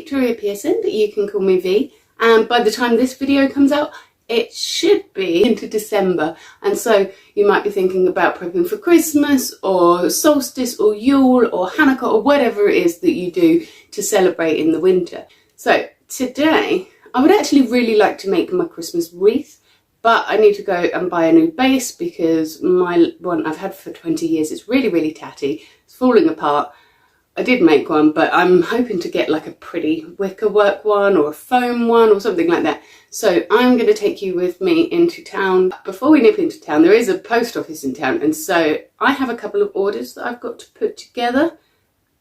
Victoria Pearson, but you can call me V. And by the time this video comes out, it should be into December. And so you might be thinking about prepping for Christmas or solstice or Yule or Hanukkah or whatever it is that you do to celebrate in the winter. So today, I would actually really like to make my Christmas wreath, but I need to go and buy a new base because my one I've had for 20 years is really, really tatty. It's falling apart. I did make one, but I'm hoping to get like a pretty wicker work one or a foam one or something like that. So I'm going to take you with me into town. Before we nip into town, there is a post office in town, and so I have a couple of orders that I've got to put together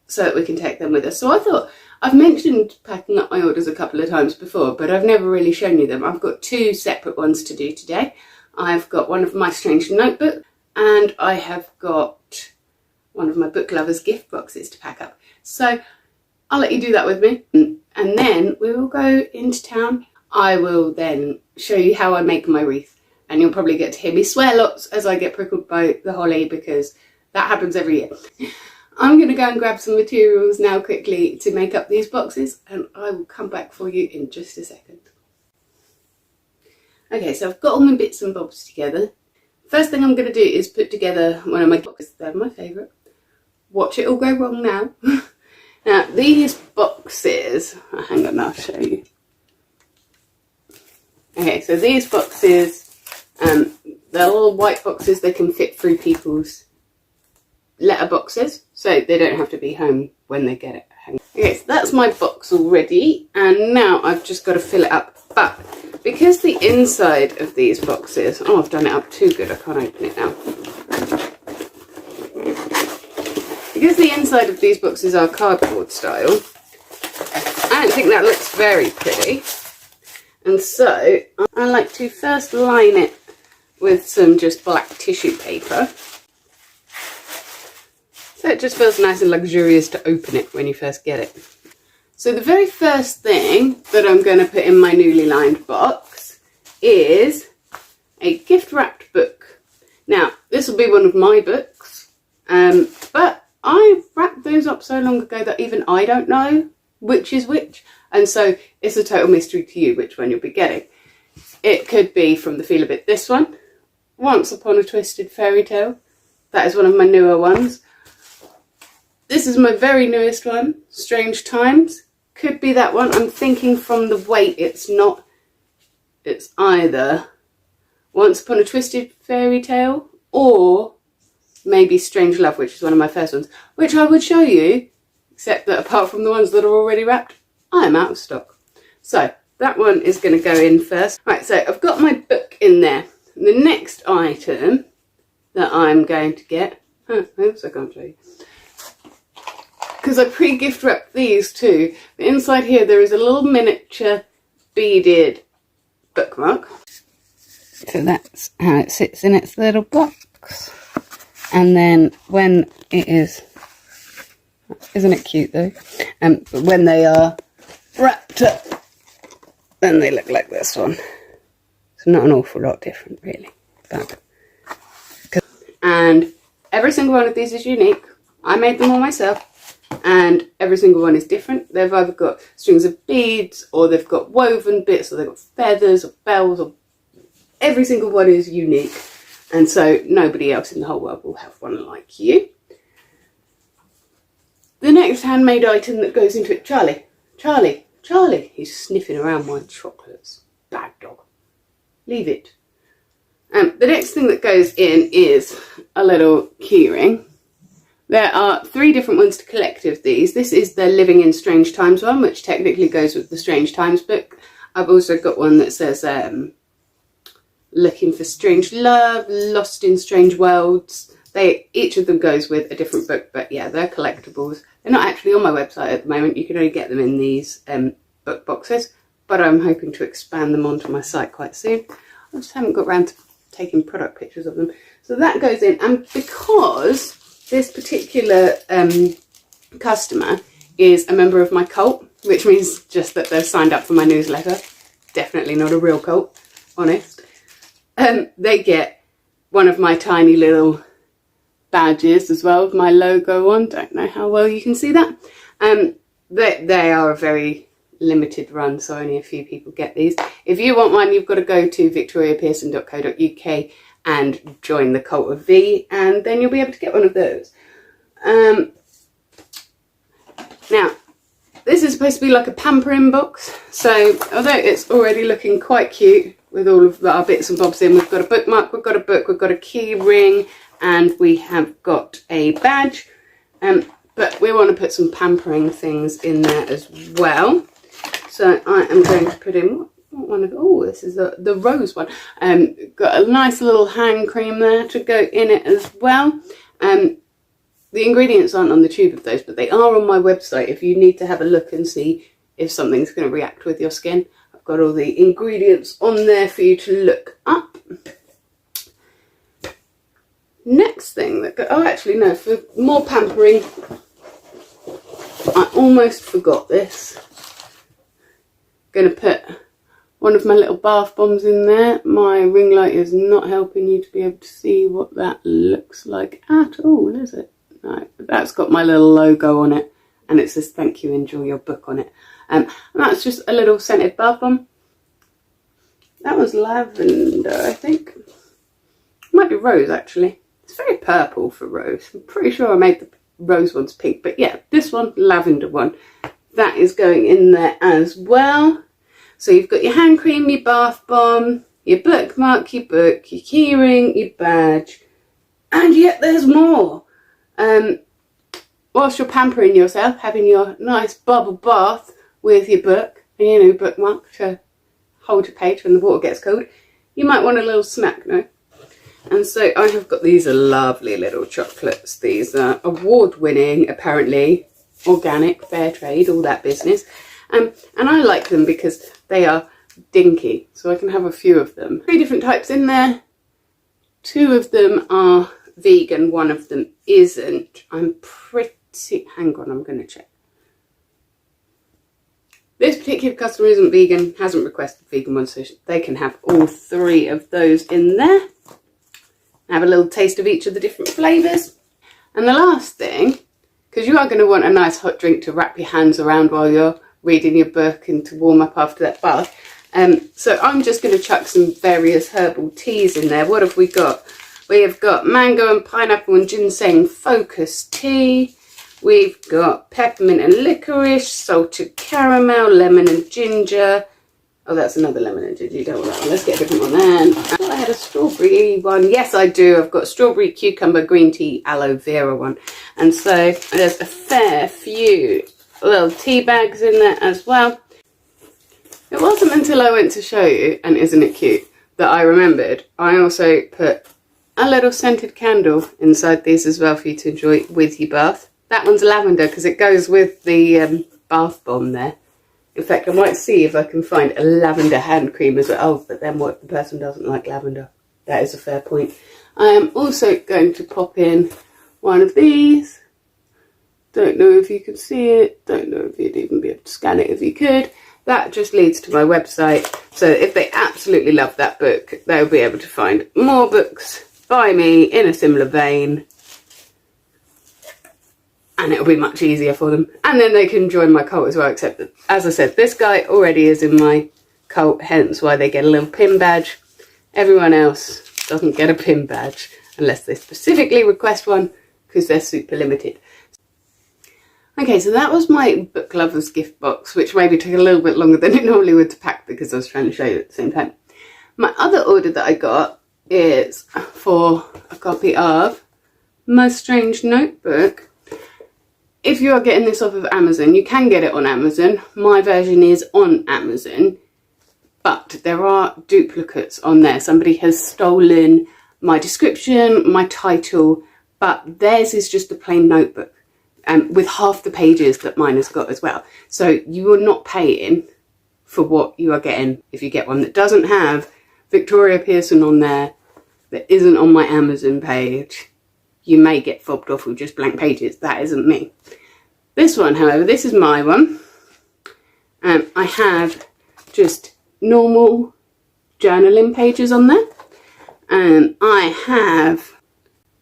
so that we can take them with us. So I thought, I've mentioned packing up my orders a couple of times before, but I've never really shown you them. I've got two separate ones to do today. I've got one of my strange notebook, and I have got one of my book lovers gift boxes to pack up. So I'll let you do that with me, and then we will go into town. I will then show you how I make my wreath, and you'll probably get to hear me swear lots as I get prickled by the holly because that happens every year. I'm going to go and grab some materials now quickly to make up these boxes, and I will come back for you in just a second. Okay, so I've got all my bits and bobs together. First thing I'm going to do is put together one of my boxes. They're my favourite. Watch it all go wrong now. Now these boxes, hang on, I'll show you. Okay, so these boxes, they're little white boxes. They can fit through people's letter boxes, so they don't have to be home when they get it. Okay, so that's my box already, and now I've just got to fill it up. But because the inside of these boxes, oh, I've done it up too good, I can't open it now. Because the inside of these boxes are cardboard style, I don't think that looks very pretty. And so I like to first line it with some just black tissue paper. So it just feels nice and luxurious to open it when you first get it. So the very first thing that I'm going to put in my newly lined box is a gift wrapped book. Now this will be one of my books, but I wrapped those up so long ago that even I don't know which is which, and so it's a total mystery to you which one you'll be getting. It could be from the Feel a Bit this one, Once Upon a Twisted Fairy Tale. That is one of my newer ones. This is my very newest one, Strange Times. Could be that one. I'm thinking from the weight it's not. It's either Once Upon a Twisted Fairy Tale or maybe Strange Love, which is one of my first ones, which I would show you, except that apart from the ones that are already wrapped, I'm out of stock. So that one is going to go in first. Right, so I've got my book in there. The next item that I'm going to get, oops, I can't show you, because I pre-gift wrapped these too. But inside here there is a little miniature beaded bookmark. So that's how it sits in its little box. And then when it is, isn't it cute though? But when they are wrapped up, then they look like this one. It's not an awful lot different really. But, and every single one of these is unique. I made them all myself. And every single one is different. They've either got strings of beads, or they've got woven bits, or they've got feathers or bells, or every single one is unique. And so nobody else in the whole world will have one like you. The next handmade item that goes into it, Charlie, he's sniffing around my chocolates. Bad dog. Leave it. The next thing that goes in is a little keyring. There are 3 different ones to collect of these. This is the Living in Strange Times one, which technically goes with the Strange Times book. I've also got one that says Looking for Strange Love, Lost in Strange Worlds. Each of them goes with a different book, but yeah, they're collectibles. They're not actually on my website at the moment. You can only get them in these book boxes, but I'm hoping to expand them onto my site quite soon. I just haven't got around to taking product pictures of them. So that goes in, and because this particular customer is a member of my cult, which means just that they've signed up for my newsletter. Definitely not a real cult, honest. They get one of my tiny little badges as well with my logo on. Don't know how well you can see that. They are a very limited run, so only a few people get these. If you want one, you've got to go to victoriapearson.co.uk and join the Cult of V, and then you'll be able to get one of those. Now, this is supposed to be like a pampering box, so although it's already looking quite cute with all of our bits and bobs in, we've got a bookmark, we've got a book, we've got a key ring, and we have got a badge. But we want to put some pampering things in there as well. So I am going to put in one of, oh, this is the rose one. Got a nice little hand cream there to go in it as well. The ingredients aren't on the tube of those, but they are on my website if you need to have a look and see if something's going to react with your skin. I've got all the ingredients on there for you to look up. Next thing that oh, actually no, for more pampering, I almost forgot this. Going to put one of my little bath bombs in there. My ring light is not helping you to be able to see what that looks like at all, is it? No, that's got my little logo on it, and it says thank you, enjoy your book on it. And that's just a little scented bath bomb. That was lavender, I think. Might be rose, actually. It's very purple for rose. I'm pretty sure I made the rose ones pink, but yeah, this one, lavender one, that is going in there as well. So you've got your hand cream, your bath bomb, your bookmark, your book, your keyring, your badge, and yet there's more. Whilst you're pampering yourself, having your nice bubble bath with your book and your new bookmark to hold your page when the water gets cold, you might want a little snack, no? And so I have got these lovely little chocolates. These are award-winning, apparently, organic, fair trade, all that business. And I like them because they are dinky, so I can have a few of them. 3 different types in there. 2 of them are vegan, 1 of them isn't. I'm pretty... hang on, I'm going to check. This particular customer isn't vegan, hasn't requested vegan ones, so they can have all 3 of those in there. Have a little taste of each of the different flavours. And the last thing, because you are going to want a nice hot drink to wrap your hands around while you're reading your book and to warm up after that bath. So I'm just going to chuck some various herbal teas in there. What have we got? We have got mango and pineapple and ginseng focus tea. We've got peppermint and licorice, salted caramel, lemon and ginger. Oh, that's another lemon and ginger. You don't want that one. Let's get a different one then. I thought I had a strawberry one. Yes, I do. I've got strawberry, cucumber, green tea, aloe vera one. And so there's a fair few little tea bags in there as well. It wasn't until I went to show you, and isn't it cute, that I remembered I also put a little scented candle inside these as well for you to enjoy with your bath. That one's lavender because it goes with the bath bomb there. In fact, I might see if I can find a lavender hand cream as well. Oh, but then what if the person doesn't like lavender? That is a fair point. I am also going to pop in one of these. Don't know if you can see it. Don't know if you'd even be able to scan it if you could. That just leads to my website. So if they absolutely love that book, they'll be able to find more books by me in a similar vein. And it'll be much easier for them. And then they can join my cult as well, except that, as I said, this guy already is in my cult, hence why they get a little pin badge. Everyone else doesn't get a pin badge unless they specifically request one, because they're super limited. Okay, so that was my book lovers gift box, which maybe took a little bit longer than it normally would to pack because I was trying to show you at the same time. My other order that I got is for a copy of My Strange Notebook. If you are getting this off of Amazon, you can get it on Amazon. My version is on Amazon, but there are duplicates on there. Somebody has stolen my description, my title, but theirs is just a plain notebook with half the pages that mine has got as well. So you are not paying for what you are getting if you get one that doesn't have Victoria Pearson on there, that isn't on my Amazon page. You may get fobbed off with just blank pages. That isn't me. This one, however, this is my one. I have just normal journaling pages on there. I have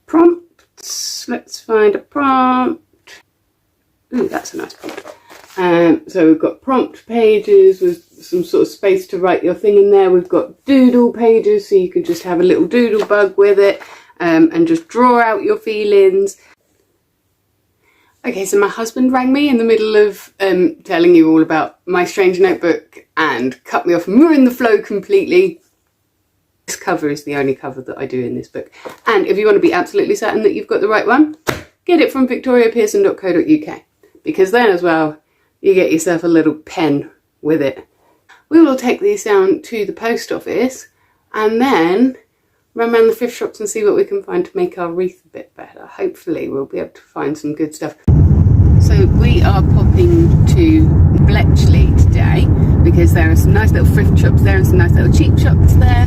prompts. Let's find a prompt. Ooh, that's a nice prompt. So we've got prompt pages with some sort of space to write your thing in there. We've got doodle pages, so you can just have a little doodle bug with it and just draw out your feelings. Okay, so my husband rang me in the middle of telling you all about my strange notebook and cut me off and ruined the flow completely. This cover is the only cover that I do in this book. And if you want to be absolutely certain that you've got the right one, get it from victoriapearson.co.uk, because then as well, you get yourself a little pen with it. We will take these down to the post office and then run around the thrift shops and see what we can find to make our wreath a bit better. Hopefully we'll be able to find some good stuff. So we are popping to Bletchley today because there are some nice little thrift shops there and some nice little cheap shops there,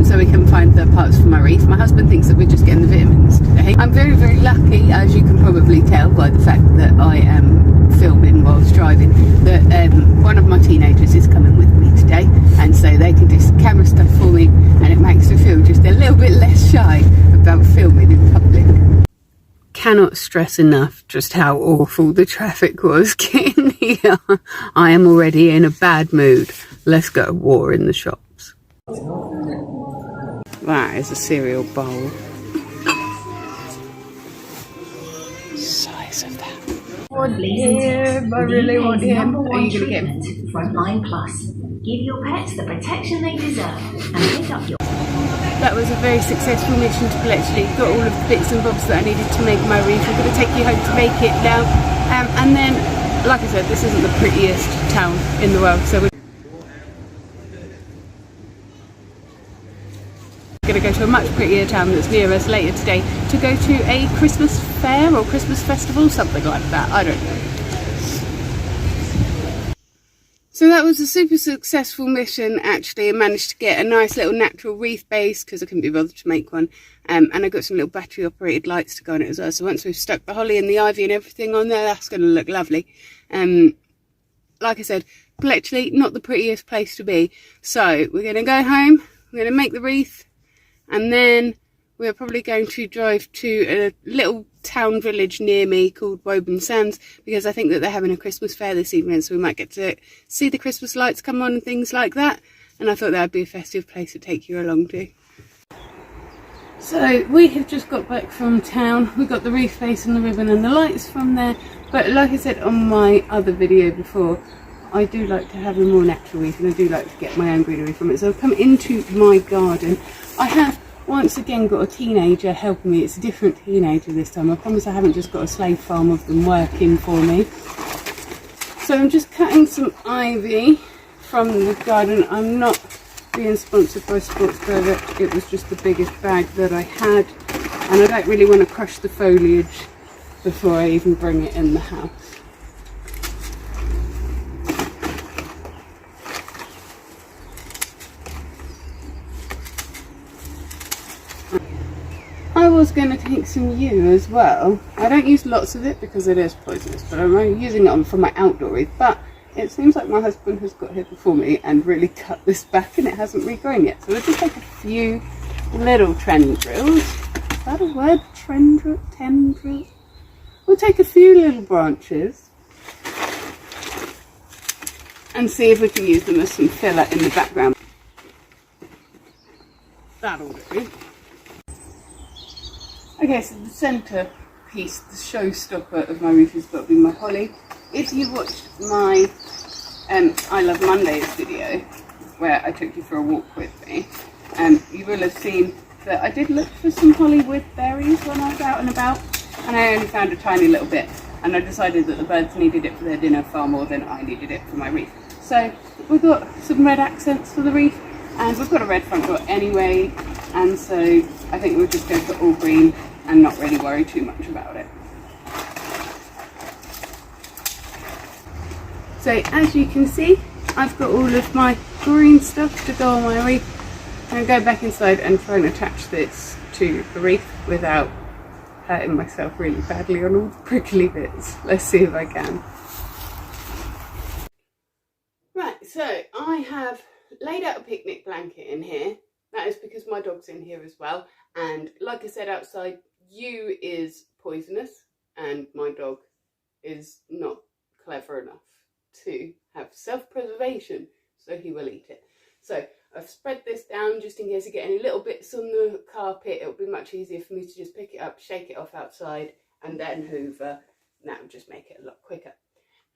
so we can find the parts for my wreath. My husband thinks that we're just getting the vitamins today. I'm very, very lucky, as you can probably tell by the fact that I am filming whilst driving, that one of my teenagers is coming with me today, and so they can do some camera stuff for me, and it makes me feel just a little bit less shy about filming in public. Cannot stress enough just how awful the traffic was getting here. I am already in a bad mood. Let's go war in the shops. That is a cereal bowl. Size of that. I really want him. Are you going to get him? Frontline Plus. Give your pets the protection they deserve and pick up your... That was a very successful mission to Bletchley. Got all of the bits and bobs that I needed to make my wreath. I'm going to take you home to make it now. And then, like I said, this isn't the prettiest town in the world, so we're going to go to a much prettier town that's near us later today to go to a Christmas fair or Christmas festival, something like that. I don't know. So that was a super successful mission, actually. I managed to get a nice little natural wreath base because I couldn't be bothered to make one. And I got some little battery operated lights to go on it as well. So once we've stuck the holly and the ivy and everything on there, that's going to look lovely. Like I said, Bletchley, not the prettiest place to be. So we're going to go home, we're going to make the wreath, and then we're probably going to drive to a little town village near me called Woburn Sands, because I think that they're having a Christmas fair this evening, so we might get to see the Christmas lights come on and things like that, and I thought that would be a festive place to take you along to. So we have just got back from town. We got the wreath base and the ribbon and the lights from there, but like I said on my other video before, I do like to have a more natural wreath and I do like to get my own greenery from it. So I've come into my garden. I have once again got a teenager helping me. It's a different teenager this time. I promise I haven't just got a slave farm of them working for me. So I'm just cutting some ivy from the garden. I'm not being sponsored by Sports Direct. It was just the biggest bag that I had, and I don't really want to crush the foliage before I even bring it in the house. I was going to take some yew as well. I don't use lots of it because it is poisonous, but I'm using it for my outdoor wreath. But it seems like my husband has got here before me and really cut this back and it hasn't regrown yet. So we'll just take a few little tendrils. Is that a word? Tendril? We'll take a few little branches and see if we can use them as some filler in the background. That'll do. Okay, so the centre piece, the showstopper of my wreath has got to be my holly. If you watched my I Love Mondays video, where I took you for a walk with me, you will have seen that I did look for some holly with berries when I was out and about, and I only found a tiny little bit, and I decided that the birds needed it for their dinner far more than I needed it for my wreath. So we've got some red accents for the wreath, and we've got a red front door anyway, and so I think we'll just go for all green and not really worry too much about it. So as you can see, I've got all of my green stuff to go on my wreath. I'm going to go back inside and try and attach this to the wreath without hurting myself really badly on all the prickly bits. Let's see if I can. Right, so I have laid out a picnic blanket in here. That is because my dog's in here as well, and like I said outside, yew is poisonous and my dog is not clever enough to have self-preservation, so he will eat it. So I've spread this down just in case I get any little bits on the carpet. It'll be much easier for me to just pick it up, shake it off outside, and then hoover. That would just make it a lot quicker.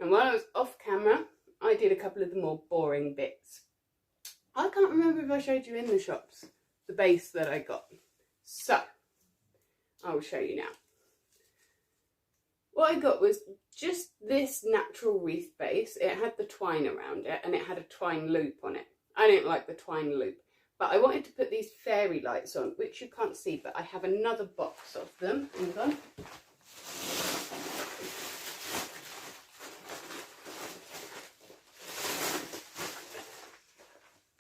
And while I was off camera, I did a couple of the more boring bits. I can't remember if I showed you in the shops the base that I got. So I will show you now. What I got was just this natural wreath base. It had the twine around it and it had a twine loop on it. I didn't like the twine loop, but I wanted to put these fairy lights on, which you can't see, but I have another box of them. Hang on.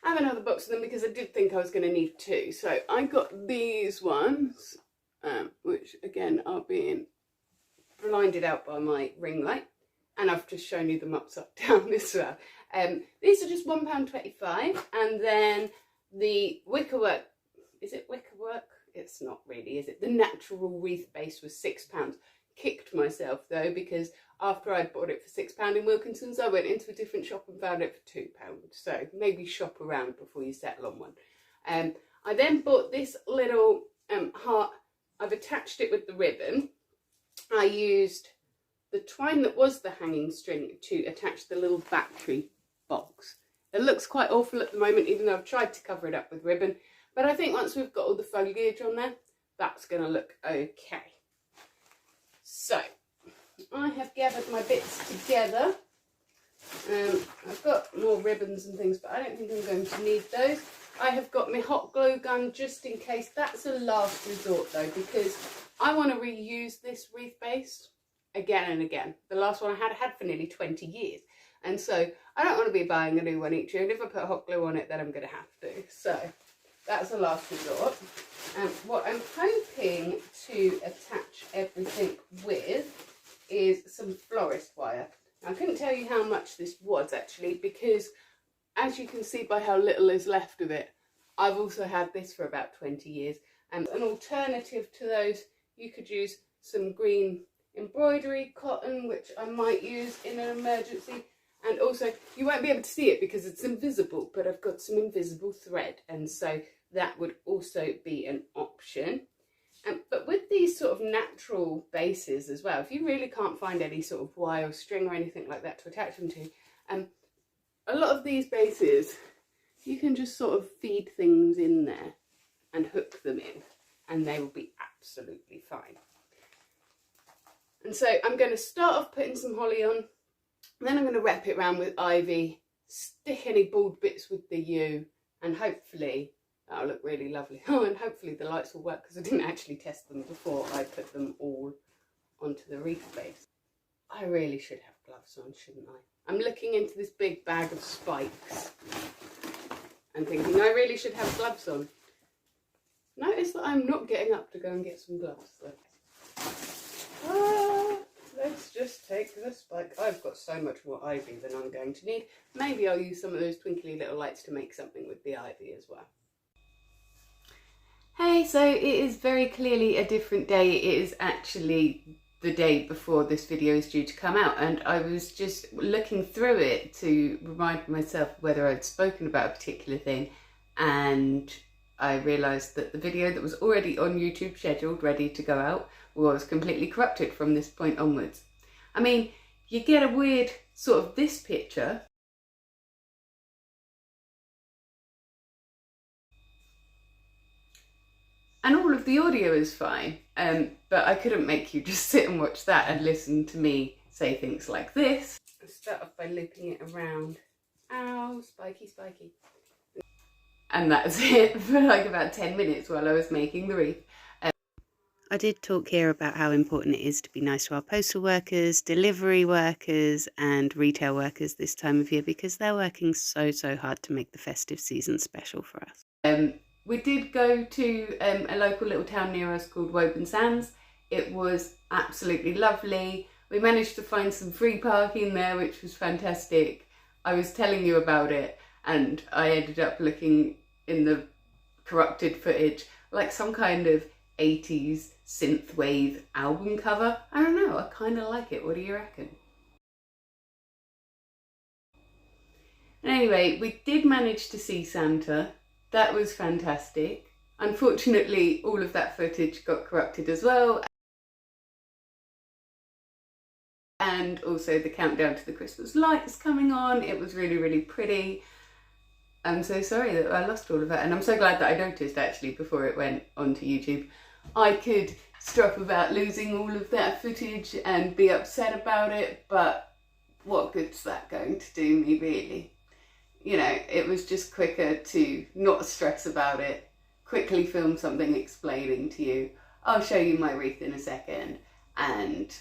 I have another box of them because I did think I was going to need two. So I got these ones, which again are being blinded out by my ring light, and I've just shown you them upside down as well. These are just £1.25, and then the wickerwork, is it wickerwork? It's not really, is it? The natural wreath base was £6. Kicked myself though, because after I'd bought it for £6 in Wilkinson's, I went into a different shop and found it for £2. So maybe shop around before you settle on one. I then bought this little heart. I've attached it with the ribbon. I used the twine that was the hanging string to attach the little battery box. It looks quite awful at the moment, even though I've tried to cover it up with ribbon. But I think once we've got all the foliage on there, that's going to look okay. So, I have gathered my bits together. I've got more ribbons and things, but I don't think I'm going to need those. I have got my hot glue gun just in case. That's a last resort though, because I want to reuse this wreath base again and again. The last one I had for nearly 20 years. And so I don't want to be buying a new one each year. And if I put hot glue on it, then I'm going to have to. So that's a last resort. What I'm hoping to attach everything with is some florist wire. I couldn't tell you how much this was actually, because as you can see by how little is left of it, I've also had this for about 20 years. And an alternative to those, you could use some green embroidery cotton, which I might use in an emergency. And also, you won't be able to see it because it's invisible, but I've got some invisible thread, and so that would also be an option. But with these sort of natural bases as well, if you really can't find any sort of wire or string or anything like that to attach them to, a lot of these bases, you can just sort of feed things in there and hook them in, and they will be absolutely fine. And so I'm going to start off putting some holly on, then I'm going to wrap it around with ivy, stick any bald bits with the yew, and hopefully that'll look really lovely. Oh, and hopefully the lights will work, because I didn't actually test them before I put them all onto the wreath base. I really should have gloves on, shouldn't I? I'm looking into this big bag of spikes and thinking I really should have gloves on. Notice that I'm not getting up to go and get some gloves. Let's just take the spike. I've got so much more ivy than I'm going to need. Maybe I'll use some of those twinkly little lights to make something with the ivy as well. Hey, so it is very clearly a different day. It is actually the day before this video is due to come out, and I was just looking through it to remind myself whether I'd spoken about a particular thing, and I realised that the video that was already on YouTube scheduled, ready to go out, was completely corrupted from this point onwards. I mean, you get a weird sort of this picture, and all of the audio is fine, but I couldn't make you just sit and watch that and listen to me say things like this. I'll start off by looping it around. Ow, spiky, spiky. And that's it for like about 10 minutes while I was making the wreath. I did talk here about how important it is to be nice to our postal workers, delivery workers and retail workers this time of year, because they're working so hard to make the festive season special for us. We did go to a local little town near us called Woburn Sands. It was absolutely lovely. We managed to find some free parking there, which was fantastic. I was telling you about it, and I ended up looking in the corrupted footage like some kind of 80s synthwave album cover. I don't know, I kind of like it. What do you reckon? And anyway, we did manage to see Santa. That was fantastic. Unfortunately, all of that footage got corrupted as well. And also the countdown to the Christmas lights coming on. It was really, really pretty. I'm so sorry that I lost all of that. And I'm so glad that I noticed actually before it went onto YouTube. I could strop about losing all of that footage and be upset about it, but what good's that going to do me really? You know, it was just quicker to not stress about it, quickly film something explaining to you. I'll show you my wreath in a second. And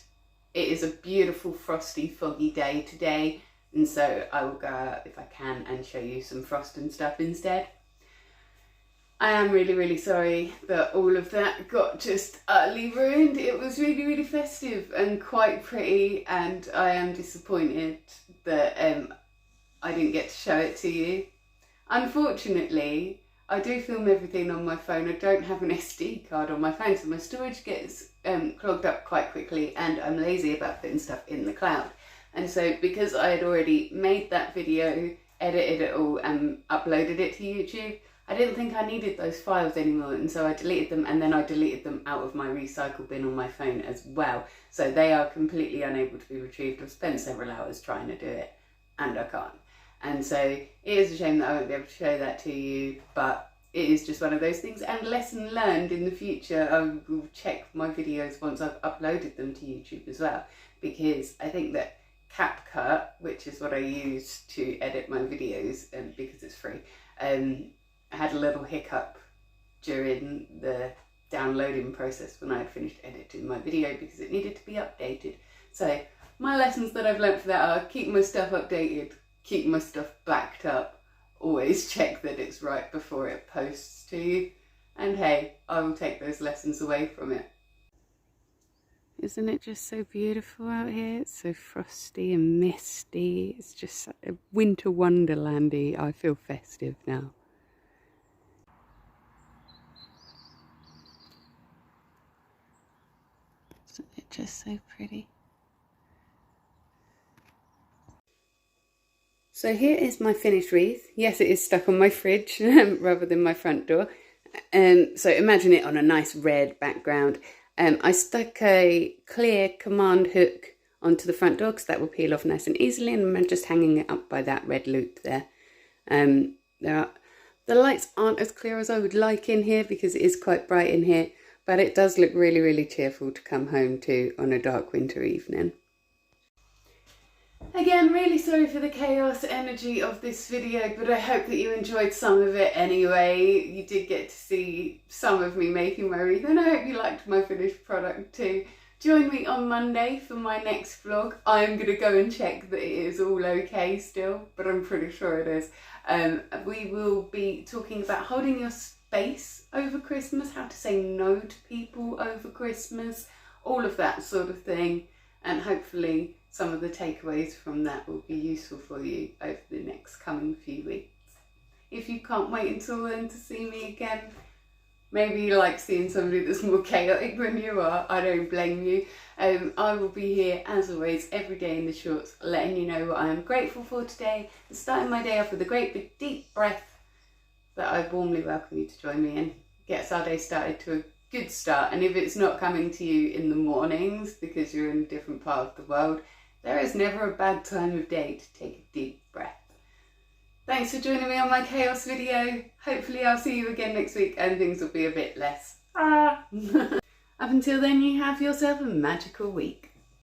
it is a beautiful, frosty, foggy day today. And so I will go out if I can and show you some frost and stuff instead. I am really, really sorry that all of that got just utterly ruined. It was really, really festive and quite pretty, and I am disappointed that I didn't get to show it to you. Unfortunately, I do film everything on my phone. I don't have an SD card on my phone, so my storage gets clogged up quite quickly, and I'm lazy about putting stuff in the cloud. And so because I had already made that video, edited it all and uploaded it to YouTube, I didn't think I needed those files anymore, and so I deleted them, and then I deleted them out of my recycle bin on my phone as well. So they are completely unable to be retrieved. I've spent several hours trying to do it and I can't. And so it is a shame that I won't be able to show that to you, but it is just one of those things. And lesson learned, in the future I will check my videos once I've uploaded them to YouTube as well, because I think that CapCut, which is what I use to edit my videos, because it's free, had a little hiccup during the downloading process when I had finished editing my video because it needed to be updated. So my lessons that I've learned for that are keep my stuff updated, keep my stuff backed up, always check that it's right before it posts to you, and hey, I will take those lessons away from it. Isn't it just so beautiful out here? It's so frosty and misty. It's just a winter wonderlandy. I feel festive now. Isn't it just so pretty? So here is my finished wreath. Yes, it is stuck on my fridge rather than my front door. So imagine it on a nice red background. I stuck a clear command hook onto the front door because that will peel off nice and easily, and I'm just hanging it up by that red loop there. The lights aren't as clear as I would like in here because it is quite bright in here, but it does look really, really cheerful to come home to on a dark winter evening. Again, really sorry for the chaos energy of this video, but I hope that you enjoyed some of it anyway. You did get to see some of me making my wreath, and I hope you liked my finished product too. Join me on Monday for my next vlog. I am going to go and check that it is all okay still, but I'm pretty sure it is. We will be talking about holding your space over Christmas, how to say no to people over Christmas, all of that sort of thing, and hopefully some of the takeaways from that will be useful for you over the next coming few weeks. If you can't wait until then to see me again, maybe you like seeing somebody that's more chaotic than you are, I don't blame you. I will be here as always every day in the shorts, letting you know what I am grateful for today, and starting my day off with a great big deep breath that I warmly welcome you to join me in. Gets our day started to a good start, and if it's not coming to you in the mornings because you're in a different part of the world, there is never a bad time of day to take a deep breath. Thanks for joining me on my chaos video. Hopefully I'll see you again next week and things will be a bit less. Up until then, you have yourself a magical week.